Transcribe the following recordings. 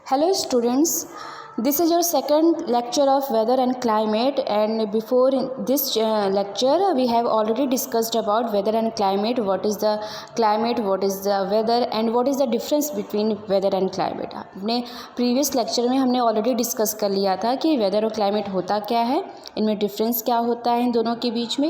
Hello students, this is your second lecture of weather and climate, and before in this lecture we have already discussed about weather and climate, what is the climate, what is the weather and what is the difference between weather and climate। अपने previous lecture में हमने already discuss कर लिया था कि weather और climate होता क्या है, इनमें difference क्या होता है इन दोनों के बीच में।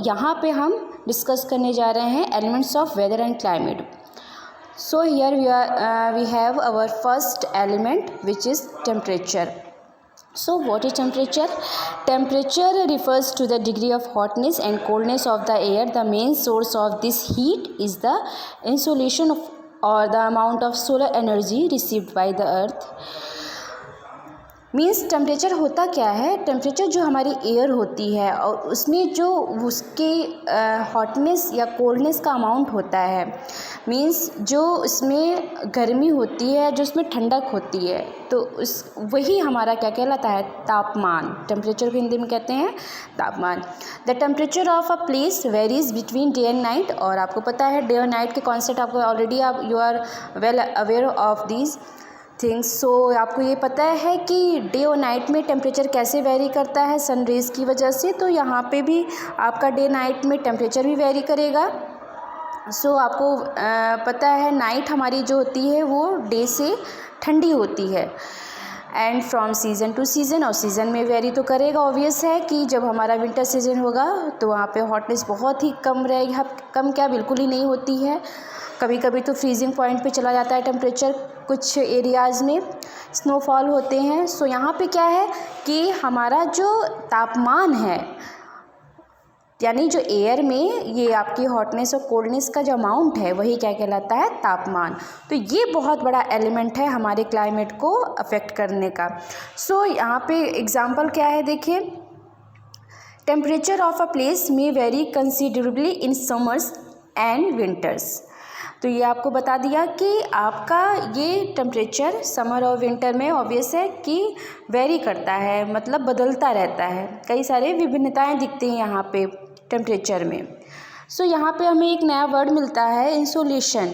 यहाँ पे हम discuss करने जा रहे हैं elements of weather and climate। So here we have our first element, which is temperature. So what is temperature? Temperature refers to the degree of hotness and coldness of the air. The main source of this heat is the insolation of or the amount of solar energy received by the earth. Means temperature होता क्या है? Temperature जो हमारी air होती है और उसमें जो उसके हॉटनेस या कोल्डनेस का अमाउंट होता है, मीन्स जो उसमें गर्मी होती है, जो उसमें ठंडक होती है, तो वही हमारा क्या कहलाता है? तापमान। टेम्परेचर को हिंदी में कहते हैं तापमान। The temperature of a place varies between day and night. और आपको पता है डे और नाइट के कॉन्सेप्ट आपको already you are well aware of these things. So आपको ये पता है कि डे और नाइट में टेम्परेचर कैसे वेरी करता है सन रेज़ की वजह से। तो यहाँ पे भी आपका डे नाइट में टेम्परेचर भी वेरी करेगा। आपको पता है नाइट हमारी जो होती है वो डे से ठंडी होती है। And from season two season, और सीज़न में वेरी तो करेगा। ऑब्वियस है कि जब हमारा विंटर सीजन होगा तो वहाँ पे हॉटनेस बहुत ही कम रहेगी, कम क्या बिल्कुल ही नहीं होती है। कभी कभी तो फ्रीजिंग पॉइंट पे चला जाता है टेम्परेचर, कुछ एरियाज़ में स्नोफॉल होते हैं। यहाँ पे क्या है कि हमारा जो तापमान है, यानी जो एयर में ये आपकी हॉटनेस और कोल्डनेस का जो अमाउंट है वही क्या कहलाता है? तापमान। तो ये बहुत बड़ा एलिमेंट है हमारे क्लाइमेट को अफेक्ट करने का। यहाँ पे एग्जांपल क्या है देखिए, टेम्परेचर ऑफ अ प्लेस में very considerably in summers and winters. तो ये आपको बता दिया कि आपका ये टेम्परेचर समर और विंटर में ऑब्वियस है कि वेरी करता है, मतलब बदलता रहता है। कई सारे विभिन्नताएं दिखती हैं यहाँ पे टेम्परेचर में। यहाँ पे हमें एक नया वर्ड मिलता है इंसोलेशन।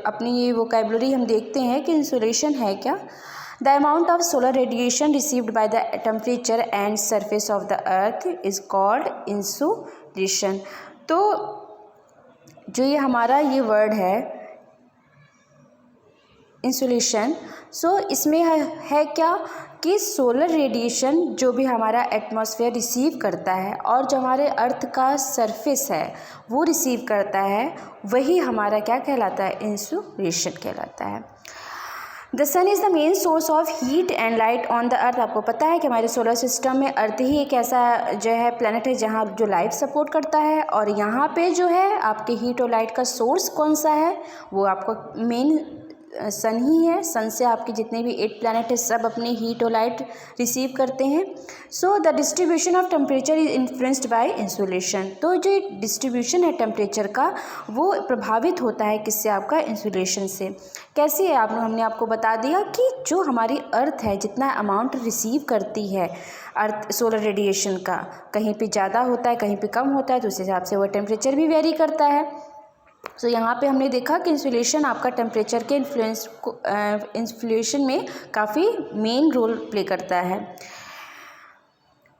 अपनी ये वोकैबुलरी हम देखते हैं कि इंसोलेशन है क्या। The amount of solar radiation received by the temperature and surface of the earth is called insolation. तो जो ये हमारा ये वर्ड है इंसुलेशन, इसमें है क्या कि सोलर रेडिएशन जो भी हमारा एटमॉस्फेयर रिसीव करता है और जो हमारे अर्थ का सरफेस है वो रिसीव करता है, वही हमारा क्या कहलाता है? इंसुलेशन कहलाता है। The sun is the main source of heat and light on the earth. आपको पता है कि हमारे सोलर सिस्टम में अर्थ ही एक ऐसा जो है प्लैनेट है जहाँ जो लाइफ सपोर्ट करता है। और यहाँ पे जो है आपके हीट और लाइट का सोर्स कौन सा है? वो आपको मेन सन ही है। सन से आपके जितने भी 8 प्लैनेट है सब अपने हीट और लाइट रिसीव करते हैं। The distribution of temperature is influenced by insolation. तो जो डिस्ट्रीब्यूशन है टेम्परेचर का वो प्रभावित होता है किससे? आपका इंसुलेशन से। कैसे है? हमने आपको बता दिया कि जो हमारी अर्थ है जितना अमाउंट रिसीव करती है अर्थ सोलर रेडिएशन का, कहीं पे ज़्यादा होता है कहीं पे कम होता है, तो उस हिसाब से वो टेम्परेचर भी वेरी करता है। यहाँ पे हमने देखा कि इंसुलेशन आपका टेम्परेचर के इन्फ्लुएंस में काफ़ी मेन रोल प्ले करता है।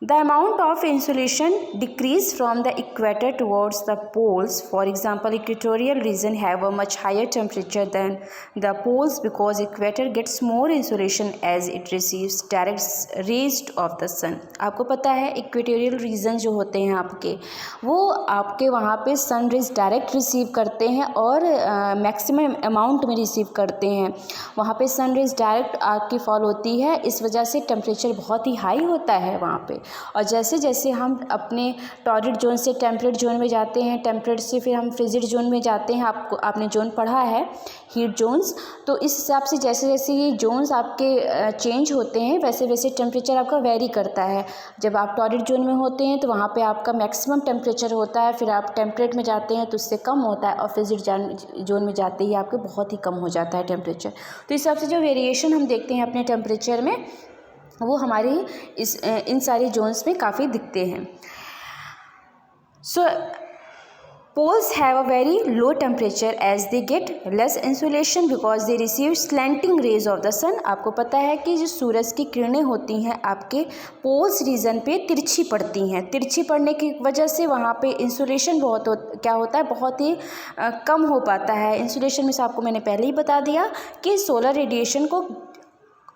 The amount of insolation decrease from the equator towards the poles. For example, equatorial region have a much higher temperature than the poles because equator gets more insolation as it receives direct rays of the sun. आपको पता है equatorial region जो होते हैं आपके, वो आपके वहाँ पे सन रेज डायरेक्ट रिसीव करते हैं और मैक्सिमम अमाउंट में रिसीव करते हैं। वहाँ पे सन रेज डायरेक्ट आपकी फॉल होती है, इस वजह से टेम्परेचर बहुत ही हाई होता है वहाँ पे। और जैसे जैसे हम अपने टॉरिड जोन से टेम्परेट जोन में जाते हैं, टेम्परेट से फिर हम फ्रिजिड जोन में जाते हैं, आपने जोन पढ़ा है हीट जोन्स। तो इस हिसाब से जैसे जैसे ये जोन्स आपके चेंज होते हैं वैसे वैसे टेम्परेचर आपका वेरी करता है। जब आप टॉरिड जोन में होते हैं तो वहाँ पे आपका मैक्सिमम टेम्परेचर होता है, फिर आप टेम्परेट में जाते हैं तो उससे कम होता है, और फ्रिजिड जोन में जाते ही आपके बहुत ही कम हो जाता है टेम्परेचर। तो इस हिसाब से जो वेरिएशन हम देखते हैं अपने टेम्परेचर में वो हमारी इन सारे जोन्स में काफ़ी दिखते हैं। poles have a very low temperature as they get less insulation because they receive slanting rays of the sun। आपको पता है कि जो सूरज की किरणें होती हैं आपके पोल्स रीजन पे तिरछी पड़ती हैं, तिरछी पड़ने की वजह से वहाँ पे इंसुलेशन क्या होता है, बहुत ही कम हो पाता है। इंसुलेशन में से आपको मैंने पहले ही बता दिया कि सोलर रेडिएशन को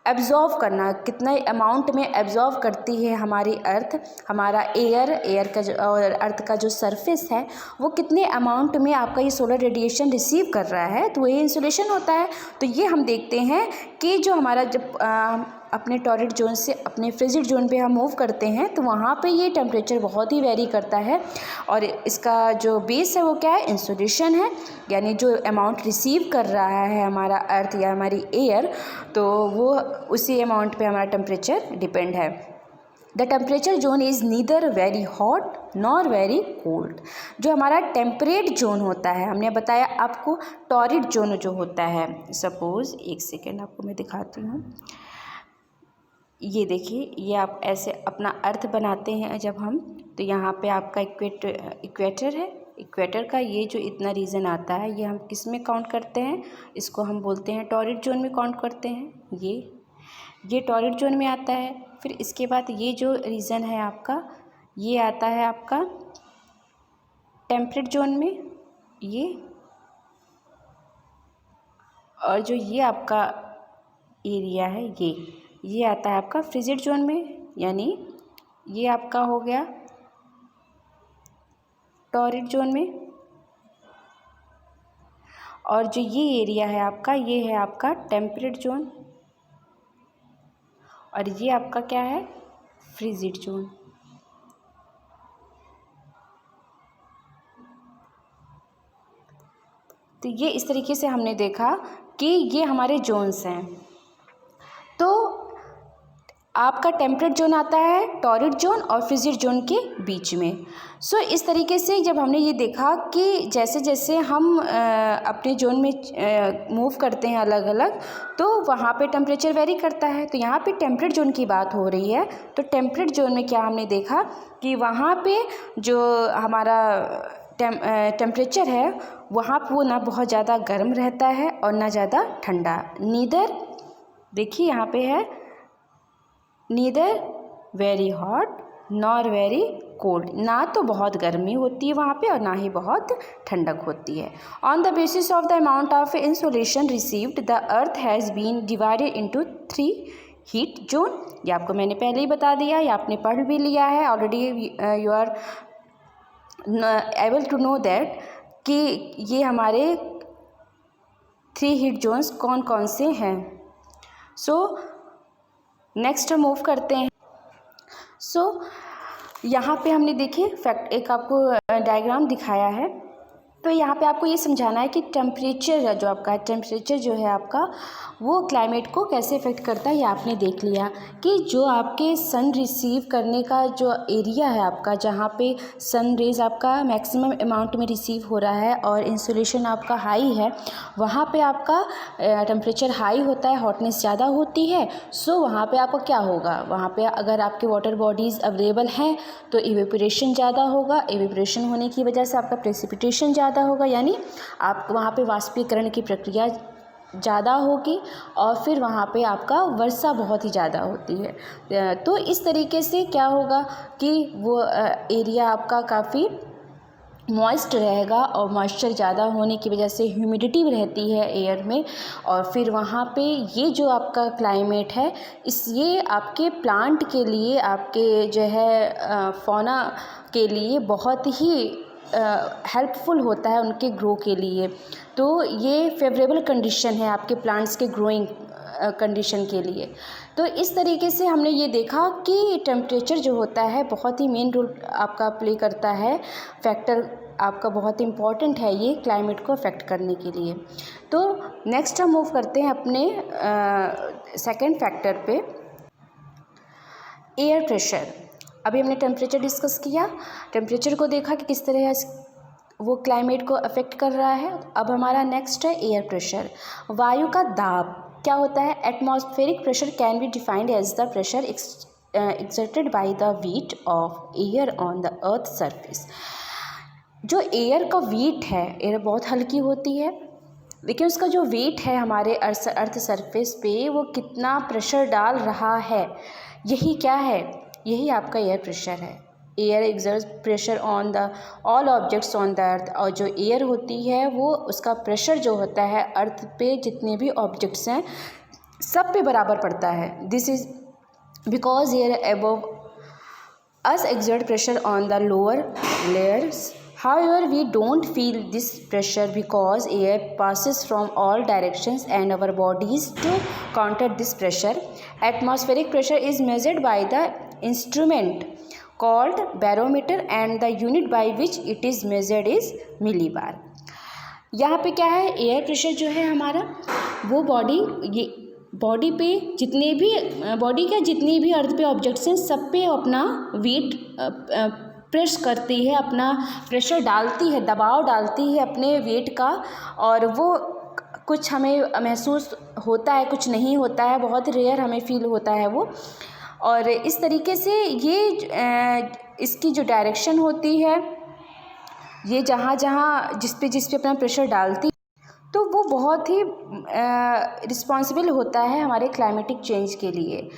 एब्जॉर्व करना, कितना अमाउंट में एब्जॉर्व करती है हमारी अर्थ, हमारा एयर का जो और अर्थ का जो सरफेस है वो कितने अमाउंट में आपका ये सोलर रेडिएशन रिसीव कर रहा है, तो ये इंसुलेशन होता है। तो ये हम देखते हैं कि जो हमारा जब अपने टॉरिड जोन से अपने फ्रिजिड जोन पे हम मूव करते हैं तो वहाँ पे ये टेम्परेचर बहुत ही वेरी करता है और इसका जो बेस है वो क्या है, इंसुलेशन है, यानी जो अमाउंट रिसीव कर रहा है हमारा अर्थ या हमारी एयर, तो वो उसी अमाउंट पे हमारा टेम्परेचर डिपेंड है। The temperature zone is neither very hot nor very cold. जो हमारा टेम्परेट जोन होता है, हमने बताया आपको टॉरिड जोन जो होता है, सपोज़ एक सेकेंड आपको मैं दिखाती हूँ। ये देखिए, ये आप ऐसे अपना अर्थ बनाते हैं जब हम, तो यहाँ पे आपका इक्वेटर है। इक्वेटर का ये जो इतना रीजन आता है ये हम किस में काउंट करते हैं, इसको हम बोलते हैं टॉरिड जोन में काउंट करते हैं। ये टॉरिड जोन में आता है। फिर इसके बाद ये जो रीजन है आपका, ये आता है आपका टेम्परेट जोन में, ये, और जो ये आपका एरिया है ये आता है आपका फ्रिजिड जोन में, यानी ये आपका हो गया टॉरिड जोन में। और जो ये एरिया है आपका, ये है आपका टेम्परेट जोन, और ये आपका क्या है, फ्रिजिड जोन। तो ये इस तरीके से हमने देखा कि ये हमारे जोन्स हैं। तो आपका टेम्परेट जोन आता है टॉरिड जोन और फ्रिजिड जोन के बीच में। सो इस तरीके से जब हमने ये देखा कि जैसे जैसे हम अपने जोन में मूव करते हैं अलग अलग, तो वहाँ पे टेम्परेचर वेरी करता है। तो यहाँ पे टेम्परेट जोन की बात हो रही है, तो टेम्परेट जोन में क्या हमने देखा कि वहाँ पे जो हमारा टेम्परेचर है वहाँ पर वो ना बहुत ज़्यादा गर्म रहता है और ना ज़्यादा ठंडा। नीदर, देखिए यहाँ पे है, neither very hot nor very cold, ना तो बहुत गर्मी होती है वहाँ पे और ना ही बहुत ठंडक होती है। On the basis of the amount of insolation received the earth has been divided into 3 heat zone. ये आपको मैंने पहले ही बता दिया, ये आपने पढ़ भी लिया है already. You are able to know that कि ये हमारे 3 हीट जोन्स कौन कौन से हैं। सो नेक्स्ट हम मूव करते हैं। सो यहाँ पे हमने देखिए फैक्ट एक आपको डायग्राम दिखाया है। तो यहाँ पे आपको ये समझाना है कि टेम्परेचर जो आपका टेम्परेचर जो है आपका वो क्लाइमेट को कैसे इफ़ेक्ट करता है। ये आपने देख लिया कि जो आपके सन रिसीव करने का जो एरिया है आपका, जहाँ पे सन रेज आपका मैक्सिमम अमाउंट में रिसीव हो रहा है और इंसुलेशन आपका हाई है, वहाँ पे आपका टेम्परेचर हाई होता है, हॉटनेस ज़्यादा होती है। सो वहाँ पे आपको क्या होगा, वहाँ पे अगर आपके वाटर बॉडीज़ अवेलेबल हैं तो इवेपोरेशन ज़्यादा होगा। इवेपोरेशन होने की वजह से आपका प्रेसिपिटेशन ज़्यादा होगा, यानी आप वहाँ पे वाष्पीकरण की प्रक्रिया ज़्यादा होगी और फिर वहाँ पे आपका वर्षा बहुत ही ज़्यादा होती है। तो इस तरीके से क्या होगा कि वो एरिया आपका काफ़ी मॉइस्ट रहेगा और मॉइस्चर ज़्यादा होने की वजह से ह्यूमिडिटी भी रहती है एयर में, और फिर वहाँ पे ये जो आपका क्लाइमेट है ये आपके प्लांट के लिए, आपके जो है फौना के लिए बहुत ही हेल्पफुल होता है उनके ग्रो के लिए। तो ये फेवरेबल कंडीशन है आपके प्लांट्स के ग्रोइंग कंडीशन के लिए। तो इस तरीके से हमने ये देखा कि टेम्परेचर जो होता है बहुत ही मेन रोल आपका प्ले करता है, फैक्टर आपका बहुत इम्पॉर्टेंट है ये क्लाइमेट को अफेक्ट करने के लिए। तो नेक्स्ट हम मूव करते हैं अपने सेकंड फैक्टर पे, एयर प्रेशर। अभी हमने टेम्परेचर डिस्कस किया, टेम्परेचर को देखा कि किस तरह वो क्लाइमेट को अफेक्ट कर रहा है। अब हमारा नेक्स्ट है एयर प्रेशर, वायु का दाब। क्या होता है, atmospheric pressure can be defined as the pressure exerted by the weight of air on the earth surface। जो एयर का वेट है, एयर बहुत हल्की होती है, लेकिन उसका जो वेट है हमारे अर्थ सरफेस पे वो कितना प्रेशर डाल रहा है, यही क्या है, यही आपका एयर प्रेशर है। Air exerts pressure on the all objects on the अर्थ। और जो एयर होती है वो उसका प्रेशर जो होता है अर्थ पे जितने भी ऑब्जेक्ट्स हैं सब पे बराबर पड़ता है। This is because air above us exert pressure on the lower layers. However, we don't feel this pressure because air passes from all directions and our bodies to counter this pressure. Atmospheric pressure is measured by the instrument called barometer and the unit by which it is measured is millibar. यहाँ पे क्या है, air pressure जो है हमारा वो body पे जितने भी बॉडी का जितनी भी अर्थ पे ऑब्जेक्ट्स हैं सब पे अपना वेट प्रेस करती है, अपना प्रेशर डालती है, दबाव डालती है अपने वेट का, और वो कुछ हमें महसूस होता है, कुछ नहीं होता है, बहुत रेयर हमें फील होता है वो। और इस तरीके से ये इसकी जो डायरेक्शन होती है, ये जहाँ जहाँ जिस पे अपना प्रेशर डालती तो वो बहुत ही रिस्पॉन्सिबल होता है हमारे क्लाइमेटिक चेंज के लिए।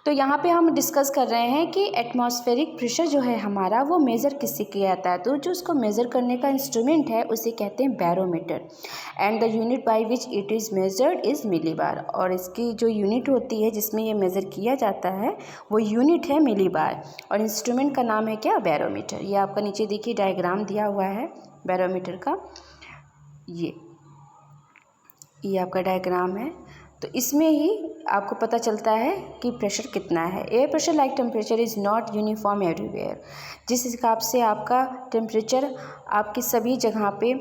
तो यहाँ पे हम डिस्कस कर रहे हैं कि एटमॉस्फेरिक प्रेशर जो है हमारा वो मेज़र किससे किया जाता है। तो जो उसको मेज़र करने का इंस्ट्रूमेंट है उसे कहते हैं barometer, and the unit by which it is measured is millibar. और इसकी जो यूनिट होती है जिसमें ये मेज़र किया जाता है वो यूनिट है मिलीबार, और इंस्ट्रूमेंट का नाम है क्या, बैरोमीटर। ये आपका नीचे देखिए डायग्राम दिया हुआ है बैरोमीटर का, ये आपका डायग्राम है। तो इसमें ही आपको पता चलता है कि प्रेशर कितना है। Air pressure like temperature is not uniform everywhere. जिस हिसाब से आपका टेम्परेचर आपकी सभी जगह पे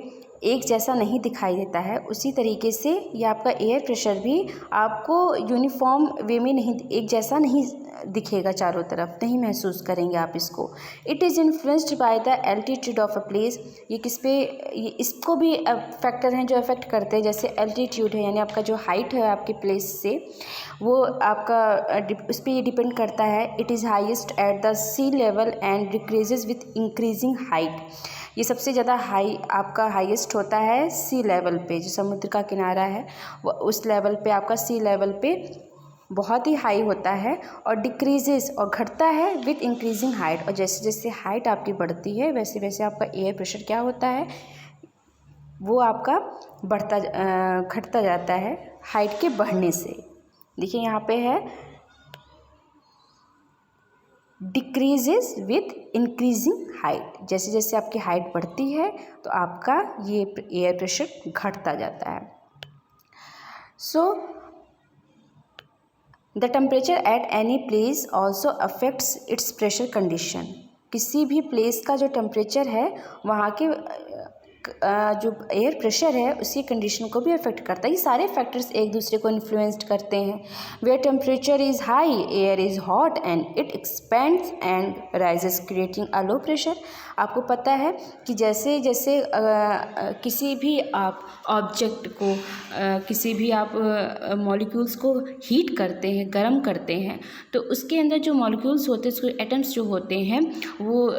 एक जैसा नहीं दिखाई देता है, उसी तरीके से ये आपका एयर प्रेशर भी आपको यूनिफॉर्म वे में नहीं, एक जैसा नहीं दिखेगा, चारों तरफ नहीं महसूस करेंगे आप इसको। It is influenced by the altitude of a place. ये किस पे, ये इसको भी फैक्टर हैं जो अफेक्ट करते हैं, जैसे एल्टीट्यूड है यानी आपका जो हाइट है आपके प्लेस से, वो आपका उस पर ये डिपेंड करता है। It is highest at the sea level and decreases with increasing height. ये सबसे ज़्यादा हाई आपका हाईएस्ट होता है सी लेवल पे, जो समुद्र का किनारा है वो उस लेवल पे आपका सी लेवल पे बहुत ही हाई होता है, और डिक्रीजेस और घटता है विथ इंक्रीजिंग हाइट। और जैसे जैसे हाइट आपकी बढ़ती है वैसे वैसे आपका एयर प्रेशर क्या होता है, वो आपका घटता जाता है हाइट के बढ़ने से। देखिए यहाँ पे है डिक्रीजेस विथ इंक्रीजिंग हाइट। जैसे जैसे आपकी हाइट बढ़ती है तो आपका ये एयर प्रेशर घटता जाता है। So the temperature at any place also affects it's pressure condition. किसी भी प्लेस का जो टेम्परेचर है वहाँ के जो एयर प्रेशर है उसकी कंडीशन को भी अफेक्ट करता है। ये सारे फैक्टर्स एक दूसरे को इन्फ्लुएंस्ड करते हैं। Where temperature is high air is hot and it expands and rises creating a low pressure. आपको पता है कि जैसे जैसे किसी भी आप ऑब्जेक्ट को किसी भी आप मॉलिक्यूल्स को हीट करते हैं, गर्म करते हैं, तो उसके अंदर जो मॉलिक्यूल्स होते हैं, उसके एटम्स जो होते हैं वो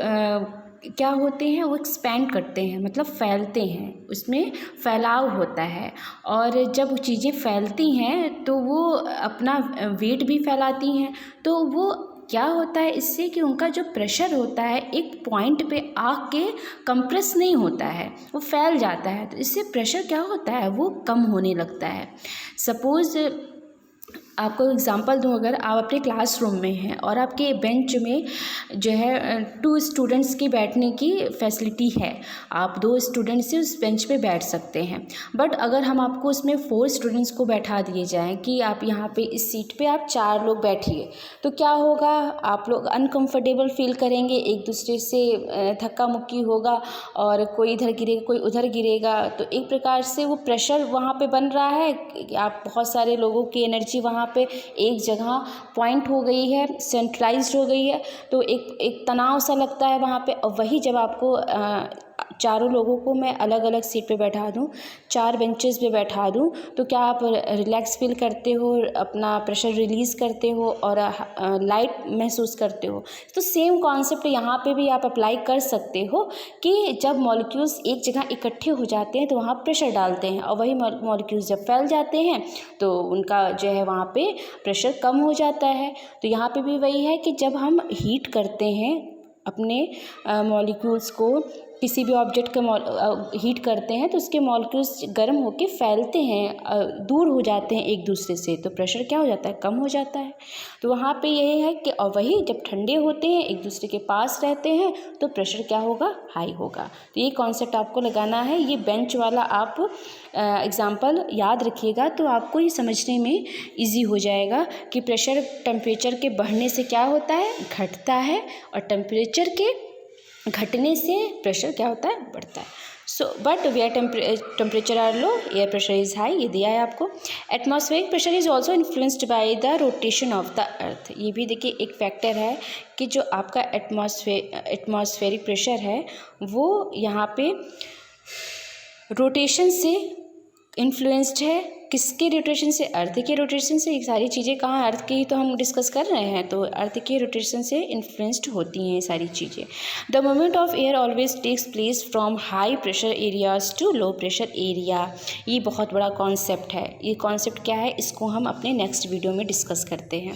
क्या होते हैं, वो एक्सपैंड करते हैं, मतलब फैलते हैं, उसमें फैलाव होता है। और जब चीज़ें फैलती हैं तो वो अपना वेट भी फैलाती हैं, तो वो क्या होता है इससे कि उनका जो प्रेशर होता है एक पॉइंट पे आके कंप्रेस नहीं होता है, वो फैल जाता है। तो इससे प्रेशर क्या होता है, वो कम होने लगता है। सपोज़ आपको एग्जांपल दूं, अगर आप अपने क्लासरूम में हैं और आपके बेंच में जो है 2 स्टूडेंट्स की बैठने की फैसिलिटी है, आप 2 स्टूडेंट्स से उस बेंच पे बैठ सकते हैं। बट अगर हम आपको उसमें 4 स्टूडेंट्स को बैठा दिए जाएं कि आप यहाँ पे इस सीट पे आप 4 लोग बैठिए, तो क्या होगा, आप लोग अनकम्फर्टेबल फील करेंगे, एक दूसरे से धक्का मुक्की होगा और कोई इधर गिरेगा कोई उधर गिरेगा। तो एक प्रकार से वो प्रेशर वहाँ पे बन रहा है कि आप बहुत सारे लोगों की एनर्जी वहाँ पे एक जगह पॉइंट हो गई है, सेंट्रलाइज्ड हो गई है, तो एक तनाव सा लगता है वहाँ पे। और वही जब आपको चारों लोगों को मैं अलग अलग सीट पे बैठा दूँ, 4 बेंचेस पे बैठा दूँ, तो क्या आप रिलैक्स फील करते हो, अपना प्रेशर रिलीज़ करते हो और लाइट महसूस करते हो। तो सेम कॉन्सेप्ट यहाँ पे भी आप अप्लाई कर सकते हो कि जब मॉलिक्यूल्स एक जगह इकट्ठे हो जाते हैं तो वहाँ प्रेशर डालते हैं, और वही मॉलिक्यूल्स जब फैल जाते हैं तो उनका जो है वहाँ पे प्रेशर कम हो जाता है। तो यहाँ पे भी वही है कि जब हम हीट करते हैं अपने मॉलिक्यूल्स को, किसी भी ऑब्जेक्ट का हीट करते हैं तो उसके मॉलिक्यूल्स गर्म होकर फैलते हैं, दूर हो जाते हैं एक दूसरे से, तो प्रेशर क्या हो जाता है, कम हो जाता है। तो वहाँ पे यही है कि और वही जब ठंडे होते हैं, एक दूसरे के पास रहते हैं, तो प्रेशर क्या होगा, हाई होगा। तो ये कॉन्सेप्ट आपको लगाना है। ये बेंच वाला आप एग्जाम्पल याद रखिएगा तो आपको ये समझने में ईजी हो जाएगा कि प्रेशर टेम्परेचर के बढ़ने से क्या होता है, घटता है, और टेम्परेचर के घटने से प्रेशर क्या होता है, बढ़ता है। So but where temperature are low, air pressure is high, ये दिया है आपको। Atmospheric pressure is also influenced by the rotation of the earth. ये भी देखिए एक फैक्टर है कि जो आपका एटमॉस्फेरिक प्रेशर है वो यहाँ पे रोटेशन से इन्फ्लुएंस्ड है। किसके रोटेशन से, अर्थ के रोटेशन से। ये सारी चीज़ें कहाँ, अर्थ की ही तो हम डिस्कस कर रहे हैं, तो अर्थ के रोटेशन से इन्फ्लुएंस्ड होती हैं ये सारी चीज़ें। The movement of air always takes place from high pressure areas to low pressure area. ये बहुत बड़ा कॉन्सेप्ट है। ये कॉन्सेप्ट क्या है, इसको हम अपने नेक्स्ट वीडियो में डिस्कस करते हैं।